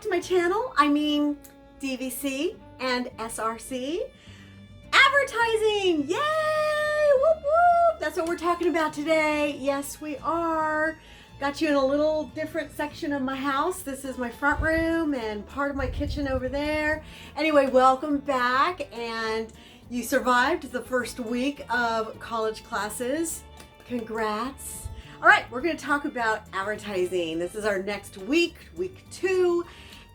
back to my channel. I mean DVC and SRC. Advertising! Yay! Whoop whoop! That's what we're talking about today. Yes, we are. Got you in a little different section of my house. This is my front room and part of my kitchen over there. Anyway, welcome back, and you survived the first week of college classes. Congrats. All right, we're going to talk about advertising. This is our next week, week 2.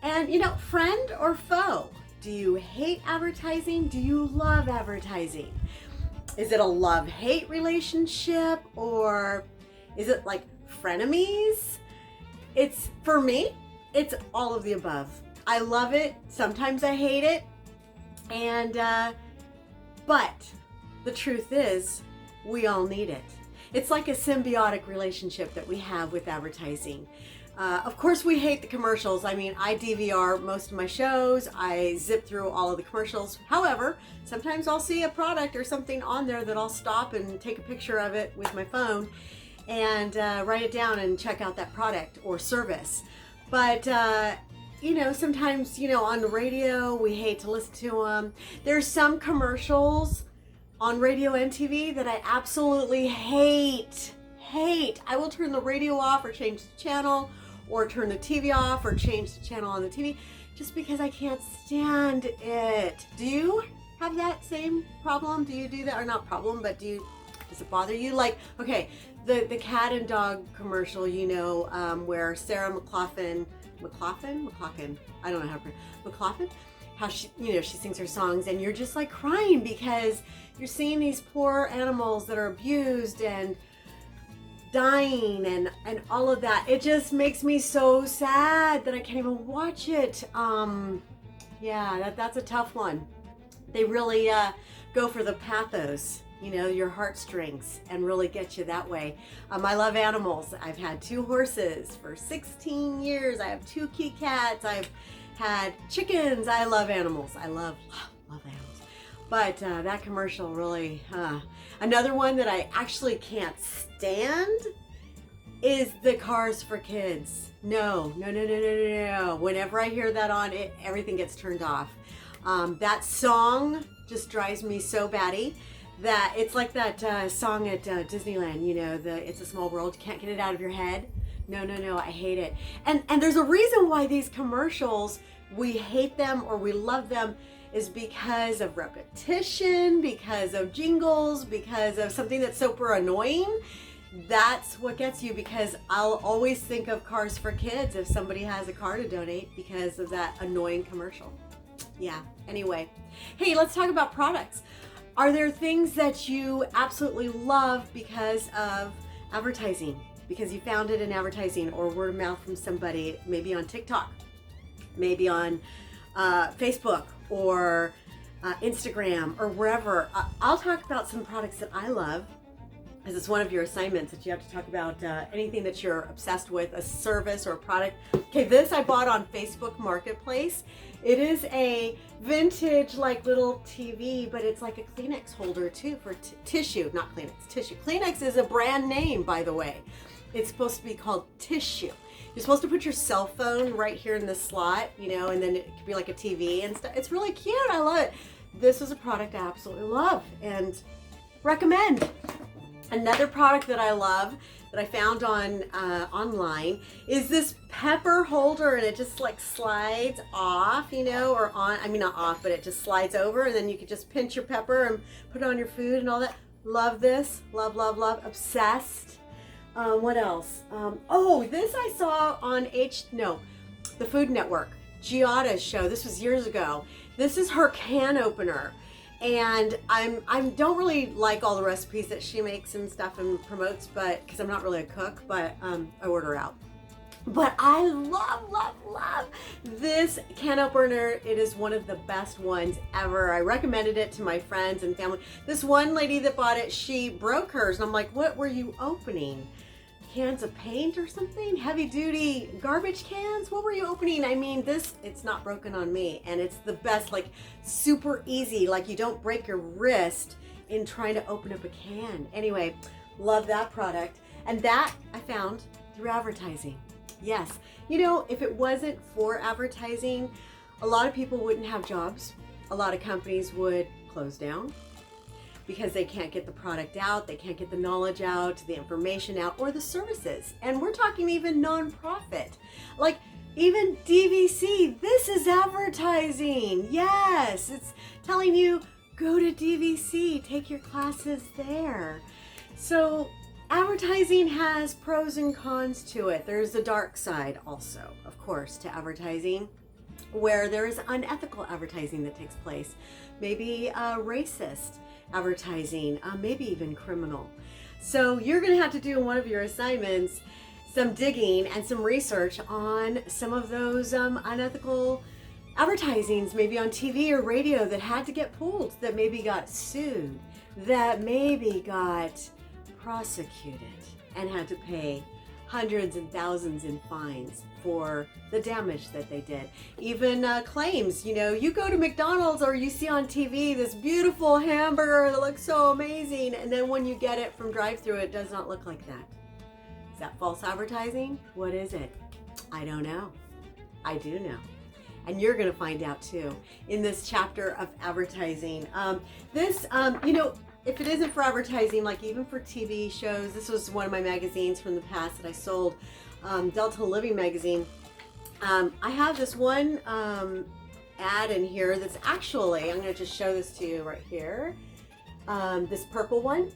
And you know, friend or foe? Do you hate advertising? Do you love advertising? Is it a love-hate relationship, or is it like frenemies? For me, it's all of the above. I love it. Sometimes I hate it. And, but the truth is, we all need it. It's like a symbiotic relationship that we have with advertising. Of course, we hate the commercials. I mean, I DVR most of my shows. I zip through all of the commercials. However, sometimes I'll see a product or something on there that I'll stop and take a picture of it with my phone and write it down and check out that product or service. But, you know, sometimes, you know, on the radio, we hate to listen to them. There's some commercials on radio and TV that I absolutely hate. I will turn the radio off or change the channel, or turn the TV off or change the channel on the TV, just because I can't stand it. Do you have that same problem? Do you do that? Or not problem, but does it bother you? Like, okay, the cat and dog commercial, you know, where Sarah McLachlan, I don't know how to pronounce, McLachlan? How she, you know, she sings her songs, and you're just like crying because you're seeing these poor animals that are abused and dying and all of that. It just makes me so sad that I can't even watch it. Yeah, that's a tough one. They really go for the pathos, you know, your heartstrings, and really get you that way. I love animals. I've had 2 horses for 16 years. I have 2 kitty cats. I've had chickens. I love animals. I love animals. But that commercial really, another one that I actually can't stand is the Cars for Kids. No. Whenever I hear that on, everything gets turned off. That song just drives me so batty that it's like that song at Disneyland, you know, It's a Small World. You can't get it out of your head. No, I hate it. And there's a reason why these commercials, we hate them or we love them, is because of repetition, because of jingles, because of something that's super annoying. That's what gets you, because I'll always think of Cars for Kids if somebody has a car to donate because of that annoying commercial. Yeah, anyway. Hey, let's talk about products. Are there things that you absolutely love because of advertising? Because you found it in advertising or word of mouth from somebody, maybe on TikTok, maybe on Facebook or Instagram or wherever. I'll talk about some products that I love, because it's one of your assignments that you have to talk about anything that you're obsessed with, a service or a product. Okay, this I bought on Facebook Marketplace. It is a vintage like little TV, but it's like a Kleenex holder too for tissue, not Kleenex, tissue. Kleenex is a brand name, by the way. It's supposed to be called tissue. You're supposed to put your cell phone right here in the slot, you know, and then it could be like a TV and stuff. It's really cute. I love it. This is a product I absolutely love and recommend. Another product that I love that I found on online is this pepper holder, and it just like slides off, you know, or on, I mean not off, but it just slides over, and then you could just pinch your pepper and put it on your food and all that. Love this. Love. Obsessed. What else? Oh, this I saw on the Food Network, Giada's show. This was years ago. This is her can opener. And I don't really like all the recipes that she makes and stuff and promotes, but because I'm not really a cook, but I order out. But I love this can opener. It is one of the best ones ever. I recommended it to my friends and family. This one lady that bought it, she broke hers, and I'm like, what were you opening? Cans of paint or something? Heavy duty garbage cans? What were you opening? I mean, it's not broken on me, and it's the best, like super easy, like you don't break your wrist in trying to open up a can. Anyway, love that product. And that I found through advertising. Yes. You know, if it wasn't for advertising, a lot of people wouldn't have jobs. A lot of companies would close down because they can't get the product out, they can't get the knowledge out, the information out, or the services. And we're talking even nonprofit. Like even DVC, this is advertising. Yes, it's telling you, go to DVC, take your classes there. So advertising has pros and cons to it. There's the dark side also, of course, to advertising, where there is unethical advertising that takes place. Maybe racist advertising, maybe even criminal. So you're going to have to do in one of your assignments some digging and some research on some of those unethical advertisings, maybe on TV or radio, that had to get pulled, that maybe got sued, that maybe got prosecuted and had to pay hundreds and thousands in fines for the damage that they did. Even claims, you know, you go to McDonald's or you see on TV this beautiful hamburger that looks so amazing, and then when you get it from drive-thru, it does not look like that. Is that false advertising? What is it? I don't know. I do know. And you're going to find out too in this chapter of advertising. You know, if it isn't for advertising, like even for TV shows, this was one of my magazines from the past that I sold, Delta Living magazine. I have this one ad in here that's actually, I'm going to just show this to you right here, this purple one.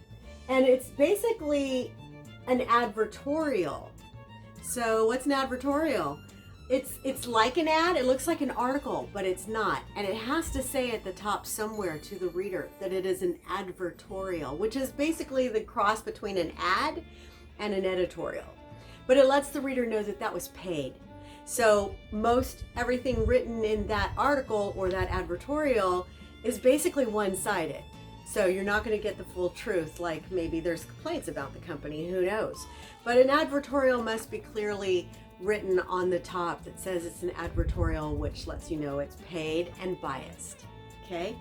And it's basically an advertorial. So what's an advertorial? It's like an ad, it looks like an article, but it's not. And it has to say at the top somewhere to the reader that it is an advertorial, which is basically the cross between an ad and an editorial. But it lets the reader know that that was paid. So most everything written in that article or that advertorial is basically one-sided. So you're not going to get the full truth, like maybe there's complaints about the company, who knows. But an advertorial must be clearly written on the top that says it's an advertorial, which lets you know it's paid and biased. Okay?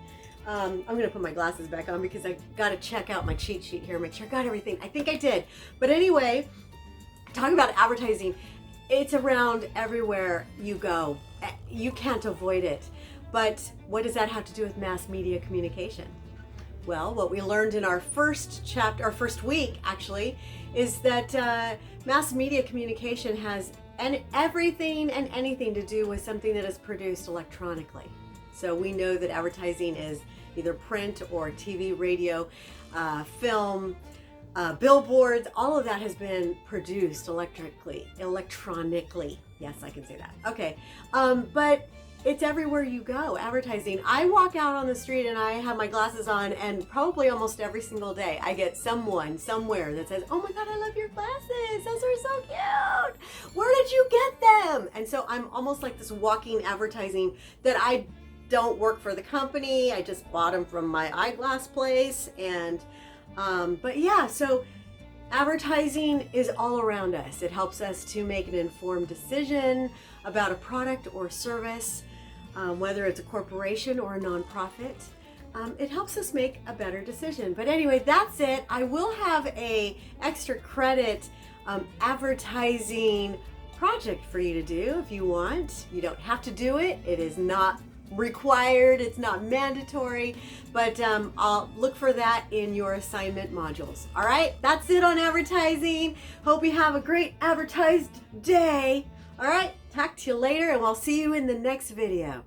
I'm going to put my glasses back on because I got to check out my cheat sheet here, make sure I got everything. I think I did. But anyway, talking about advertising, it's around everywhere you go. You can't avoid it. But what does that have to do with mass media communication? Well, what we learned in our first chapter, our first week actually, is that mass media communication has everything and anything to do with something that is produced electronically. So we know that advertising is either print or TV, radio, film, billboards, all of that has been produced electronically. Yes, I can say that. Okay, but it's everywhere you go, advertising. I walk out on the street and I have my glasses on, and probably almost every single day I get someone somewhere that says, oh my God, I love your glasses. Those are so cute. Where did you get them? And so I'm almost like this walking advertising that I don't work for the company. I just bought them from my eyeglass place. And, but yeah, so advertising is all around us. It helps us to make an informed decision about a product or service. Whether it's a corporation or a nonprofit, it helps us make a better decision. But anyway, that's it. I will have a extra credit advertising project for you to do if you want. You don't have to do it. It is not required. It's not mandatory, but I'll look for that in your assignment modules. All right, that's it on advertising. Hope you have a great advertised day. All right, talk to you later, and I'll see you in the next video.